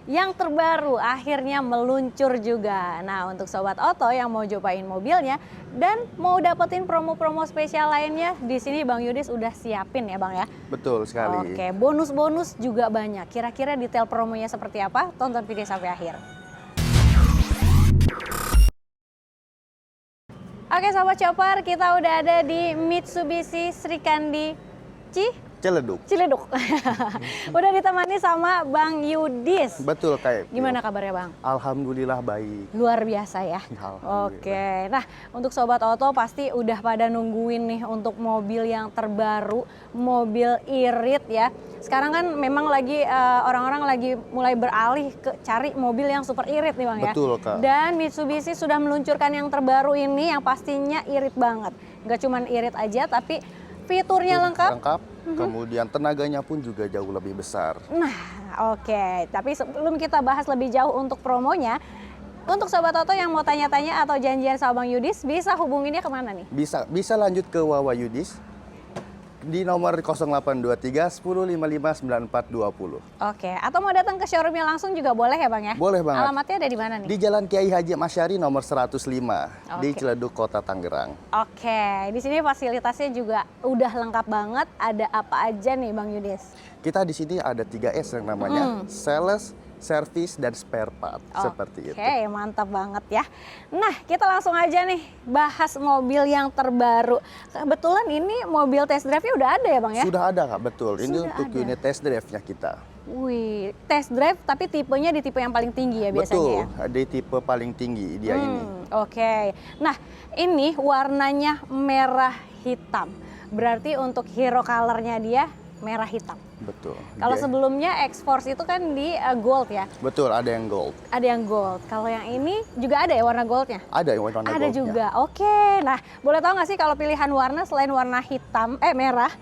yang terbaru akhirnya meluncur juga. Nah, untuk Sobat Oto yang mau cobain mobilnya dan mau dapetin promo-promo spesial lainnya, di sini Bang Yudis udah siapin ya Bang ya? Betul sekali. Oke, bonus-bonus juga banyak. Kira-kira detail promonya seperti apa? Tonton video sampai akhir. Oke Sobat Chopper, kita udah ada di Mitsubishi Srikandi Ciledug. Udah ditemani sama Bang Yudis. Betul kayak. Gimana kabarnya Bang? Alhamdulillah baik. Luar biasa ya. Alhamdulillah. Oke, nah untuk Sobat Oto pasti udah pada nungguin nih untuk mobil yang terbaru, mobil irit ya. Sekarang kan memang lagi orang-orang lagi mulai beralih ke cari mobil yang super irit nih Bang ya. Betul Kak. Dan Mitsubishi sudah meluncurkan yang terbaru ini yang pastinya irit banget. Gak cuman irit aja tapi fiturnya lengkap. Kemudian tenaganya pun juga jauh lebih besar. Nah, oke. Tapi sebelum kita bahas lebih jauh untuk promonya, untuk Sobat Oto yang mau tanya-tanya atau janjian sama Bang Yudis, bisa hubunginnya kemana nih? Bisa lanjut ke Wawa Yudis di nomor 0823 1055 9420. Oke, atau mau datang ke showroomnya langsung juga boleh ya Bang ya? Boleh banget. Alamatnya ada di mana nih? Di Jalan Kiai Haji Masyari nomor 105 di Oke. Ciledug, Kota Tangerang. Oke, di sini fasilitasnya juga udah lengkap banget. Ada apa aja nih Bang Yudis? Kita di sini ada 3S yang namanya sales, service, dan spare part. Seperti itu. Oke, mantap banget ya. Nah, kita langsung aja nih bahas mobil yang terbaru. Kebetulan ini mobil test drive-nya udah ada ya Bang ya? Sudah ada Kak, betul. Ini Sudah untuk ada. unit test drive-nya kita. Wih, test drive tapi tipenya di tipe yang paling tinggi ya biasanya ya? Betul, di tipe paling tinggi dia ini. Oke, nah ini warnanya merah hitam. Berarti untuk hero color-nya dia merah hitam. Betul. Kalau Dia- sebelumnya X-Force itu kan di gold ya? Betul, ada yang gold. Ada yang gold. Kalau yang ini juga ada ya warna goldnya? Ada yang warna Ada goldnya. juga. Oke. Nah, boleh tahu nggak sih kalau pilihan warna selain warna hitam, merah,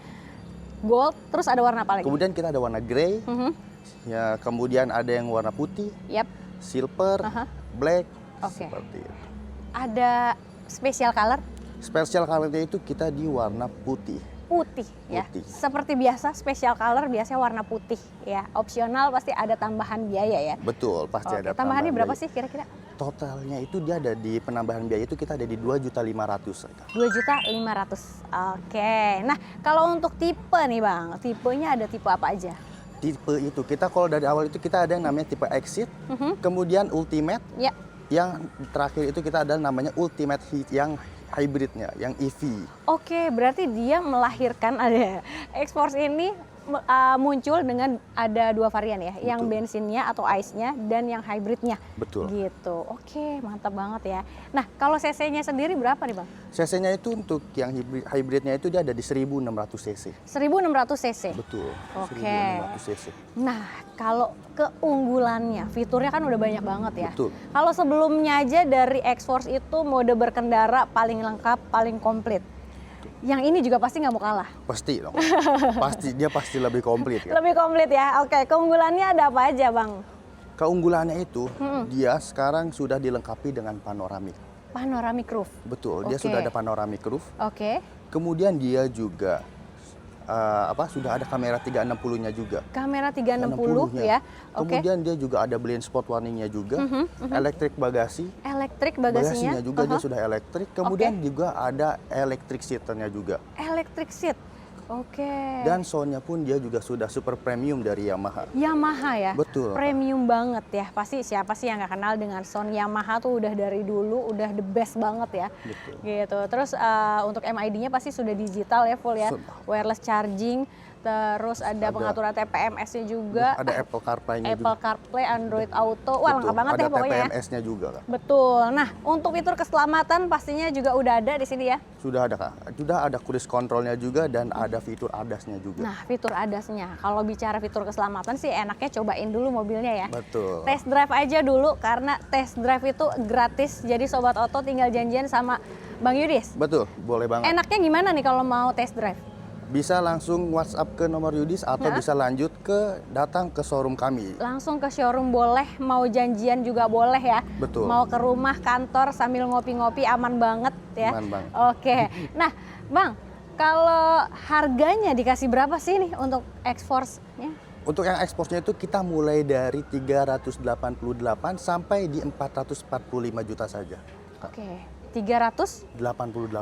gold, terus ada warna apa lagi? Kemudian kita ada warna grey, Mhm. ya, kemudian ada yang warna putih, Yap. silver, Aha. black, Oke. seperti itu. Ada special color Spesial colornya itu kita di warna putih. putih ya. Putih. Seperti biasa special color biasanya warna putih ya. Opsional pasti ada tambahan biaya ya. Betul, pasti Oke, ada tambahannya berapa biaya. sih kira-kira? Totalnya itu dia ada di penambahan biaya itu kita ada di 2.500.000. 2.500.000. Oke. Nah, kalau untuk tipe nih Bang, tipenya ada tipe apa aja? Tipe itu kita kalau dari awal itu kita ada yang namanya tipe Exit, kemudian Ultimate, Ya. yang terakhir itu kita ada namanya Ultimate yang hybridnya, yang EV. Oke, berarti dia melahirkan ada X-Force ini muncul dengan ada dua varian ya, yang Betul. bensinnya atau ICE-nya dan yang hybridnya. Betul. Gitu. Oke, mantap banget ya. Nah, kalau cc-nya sendiri berapa nih Bang? CC-nya itu untuk yang hybridnya itu dia ada di 1.600 cc. 1.600 cc. Betul. Oke. 1.600 cc. Nah, kalau keunggulannya, fiturnya kan udah banyak banget ya. Betul. Kalau sebelumnya aja dari X-Force itu mode berkendara paling lengkap, paling komplit. Yang ini juga pasti nggak mau kalah. Pasti dong. Dia pasti lebih komplit kan. Lebih komplit ya. Oke, keunggulannya ada apa aja Bang? Keunggulannya itu dia sekarang sudah dilengkapi dengan panoramik. Panoramic roof. Betul, dia Oke. sudah ada panoramic roof. Oke. Kemudian dia juga sudah ada kamera 360-nya juga. Kamera 360 360-nya. ya. Oke. Kemudian dia juga ada blind spot warningnya juga. Elektrik bagasi. Elektrik bagasinya. Juga dia Aha. sudah elektrik. Kemudian juga ada electric seaternya juga. Electric seat. Oke. Dan soundnya pun dia juga sudah super premium dari Yamaha. Yamaha ya. Betul. Premium banget ya. Pasti siapa sih yang nggak kenal dengan sound Yamaha tuh udah dari dulu udah the best banget ya. Betul. Gitu. Terus untuk MID-nya pasti sudah digital ya full ya. Sudah. Wireless charging. Terus ada pengaturan TPMS-nya juga. Ada Apple CarPlay-nya Apple juga. CarPlay, Android Auto. Wah, Betul. lengkap banget ada ya pokoknya ya. TPMS-nya juga Kak. Betul. Nah, untuk fitur keselamatan pastinya juga udah ada di sini ya. Sudah ada Kak. Sudah ada cruise control-nya juga dan ada fitur ADAS-nya juga. Nah, fitur ADAS-nya. Kalau bicara fitur keselamatan sih enaknya cobain dulu mobilnya ya. Betul. Test drive aja dulu karena test drive itu gratis. Jadi Sobat Oto tinggal janjian sama Bang Yudis. Betul, boleh banget. Enaknya gimana nih kalau mau test drive? Bisa langsung WhatsApp ke nomor Yudis atau bisa lanjut datang ke showroom kami. Langsung ke showroom boleh, mau janjian juga boleh ya. Betul. Mau ke rumah, kantor sambil ngopi-ngopi aman banget ya. Aman banget. Oke. Nah, Bang, kalau harganya dikasih berapa sih nih untuk X-Force-nya? Untuk yang ekspornya itu kita mulai dari 388 sampai di 445 juta saja. Kak. Oke, 388 juta.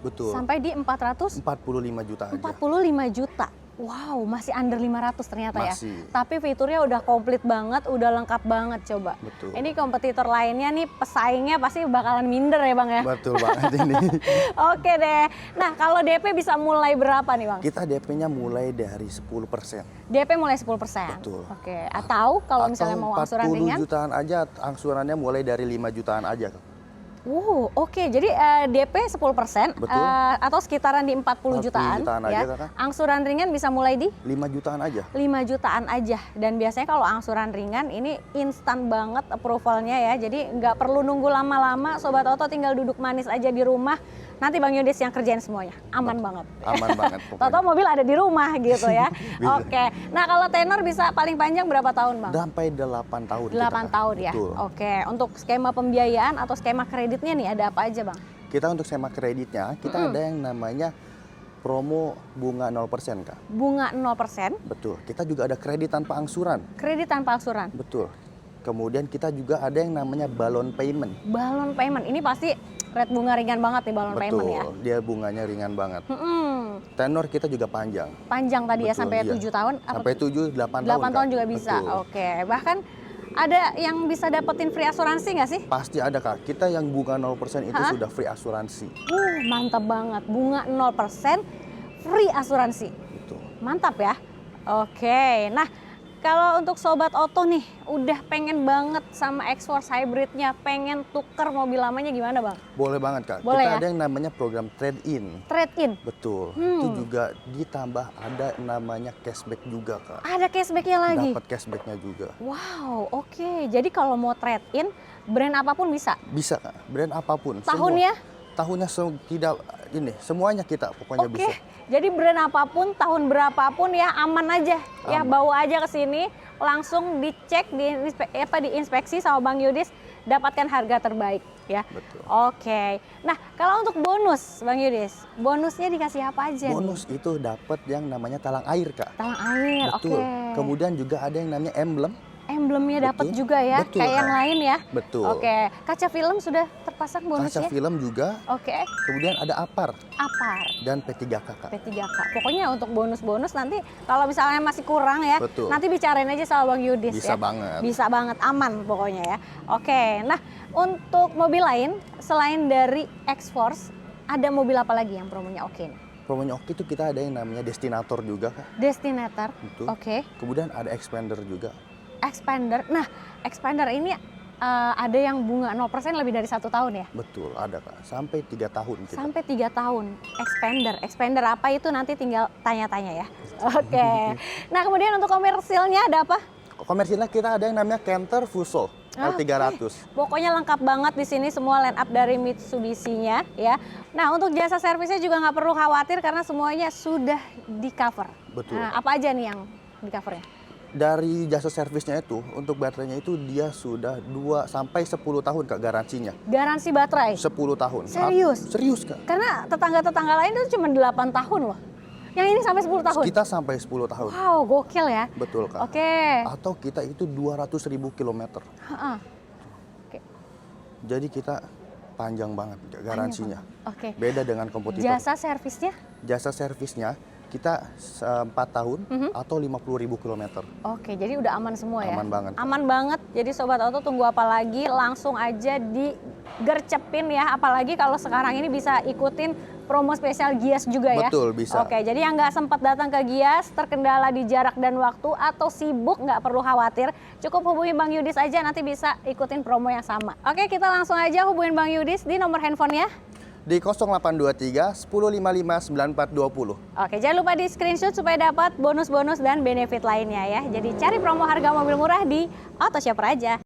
Betul. sampai di 45 juta aja. 45 juta. Wow, masih under 500 ternyata Masih. ya. Tapi fiturnya udah komplit banget, udah lengkap banget coba. Betul. Ini kompetitor lainnya nih pesaingnya pasti bakalan minder ya Bang ya. Betul banget ini. Oke deh. Nah, kalau DP bisa mulai berapa nih Bang? Kita DP-nya mulai dari 10%. DP mulai 10%. Betul. Oke. Atau kalau misalnya mau angsuran ringan? 40 jutaan aja, angsurannya mulai dari 5 jutaan aja. Oke. Jadi DP 10%, Betul. atau sekitaran di 40 jutaan, jutaan ya. aja, Kakak. Angsuran ringan bisa mulai di 5 jutaan aja. 5 jutaan aja. Dan biasanya kalau angsuran ringan ini instan banget approvalnya ya. Jadi nggak perlu nunggu lama-lama, Sobat Oto tinggal duduk manis aja di rumah. Nanti Bang Yudis yang kerjain semuanya. Aman banget. Aman banget pokoknya. Toto mobil ada di rumah gitu ya. Bisa. Oke. Nah, kalau tenor bisa paling panjang berapa tahun, Bang? Sampai 8 tahun. 8 tahun ya. Betul. Oke. Untuk skema pembiayaan atau skema kreditnya nih ada apa aja, Bang? Kita untuk skema kreditnya, kita ada yang namanya promo bunga 0%, Kak. Bunga 0%, Betul. Kita juga ada kredit tanpa angsuran. kredit tanpa angsuran. Betul. Kemudian kita juga ada yang namanya balon payment. Balon payment ini pasti rate bunga ringan banget nih balon payment ya. Betul. Dia bunganya ringan banget. Mm-mm. Tenor kita juga panjang. Panjang tadi ya Betul, sampai iya. 7 tahun. Apa? Sampai 7, 8 tahun. 8 tahun Kak. juga bisa. Betul. Oke. Bahkan ada yang bisa dapetin free asuransi nggak sih? Pasti ada, Kak. Kita yang bunga 0% itu sudah free asuransi. Mantap banget. Bunga 0%, free asuransi. Betul. Mantap ya. Oke. Nah, kalau untuk Sobat Oto nih, udah pengen banget sama X-Force hybridnya, pengen tuker mobil lamanya gimana Bang? Boleh banget, Kak. Boleh Kita ya? ada yang namanya program trade-in. Trade-in. Betul. Itu juga ditambah ada namanya cashback juga, Kak. Ada cashbacknya lagi? Dapat cashbacknya juga. Wow, oke. Jadi kalau mau trade-in, brand apapun bisa? Bisa, Kak. Brand apapun. Tahunnya? Tahunnya tidak ini, semuanya kita pokoknya Oke, bisa. jadi brand apapun, tahun berapapun ya aman aja. Ya Aman. bawa aja ke sini, langsung dicek, diinspeksi sama Bang Yudis, dapatkan harga terbaik ya. Betul. Oke. Nah, kalau untuk bonus Bang Yudis, bonusnya dikasih apa aja nih? Bonus itu dapat yang namanya talang air, Kak. Talang air, Betul. oke. Kemudian juga ada yang namanya emblem. Emblemnya dapat Betul. juga ya, Betul, kayak yang Kak. lain ya. Betul. Oke, kaca film sudah terpasang Kaca bonusnya? film juga. Oke, Kemudian ada apar apar. dan P3K, Kak. P3K. Pokoknya untuk bonus-bonus nanti kalau misalnya masih kurang ya, Betul. nanti bicarain aja sama Bang Yudis Bisa ya. banget. Bisa banget, aman pokoknya ya. Oke, nah untuk mobil lain selain dari X-Force, ada mobil apa lagi yang promonya oke nih? Promonya oke itu kita ada yang namanya Destinator juga, Kak. Destinator, Betul. oke. Kemudian ada Expander juga. Expander, nah Expander ini ada yang bunga 0% lebih dari 1 tahun ya? Betul, ada, Kak. Sampai 3 tahun kita. Sampai 3 tahun. Expander apa itu nanti tinggal tanya-tanya ya. Oke. Nah kemudian untuk komersilnya ada apa? Komersilnya kita ada yang namanya Canter Fuso L300. Pokoknya lengkap banget di sini semua line up dari Mitsubishi-nya ya. Nah, untuk jasa servisnya juga nggak perlu khawatir karena semuanya sudah di cover. Betul. Nah, apa aja nih yang di covernya? Dari jasa servisnya itu, untuk baterainya itu dia sudah 2 sampai 10 tahun, Kak, garansinya. Garansi baterai. 10 tahun. Serius? Serius, Kak. Karena tetangga-tetangga lain itu cuma 8 tahun loh. Yang ini sampai 10 tahun. Kita sampai 10 tahun. Wow, gokil ya. Betul, Kak. Oke. Atau kita itu 200.000 kilometer. Ha-ha. Oke. Jadi kita panjang banget Kak, garansinya. Oke. Beda dengan kompetitor. Jasa servisnya? Jasa servisnya kita 4 tahun atau 50.000 kilometer. Oke, jadi udah aman semua ya? Aman banget. Aman banget, jadi Sobat Oto tunggu apa lagi, langsung aja digercepin ya. Apalagi kalau sekarang ini bisa ikutin promo spesial Gias juga ya? Betul, bisa. Oke, jadi yang nggak sempat datang ke Gias, terkendala di jarak dan waktu, atau sibuk nggak perlu khawatir. Cukup hubungi Bang Yudis aja, nanti bisa ikutin promo yang sama. Oke, kita langsung aja hubungin Bang Yudis di nomor handphonenya. Di 0823 1055 9420. Oke, jangan lupa di screenshot supaya dapat bonus-bonus dan benefit lainnya ya. Jadi cari promo harga mobil murah di Autoshopper aja.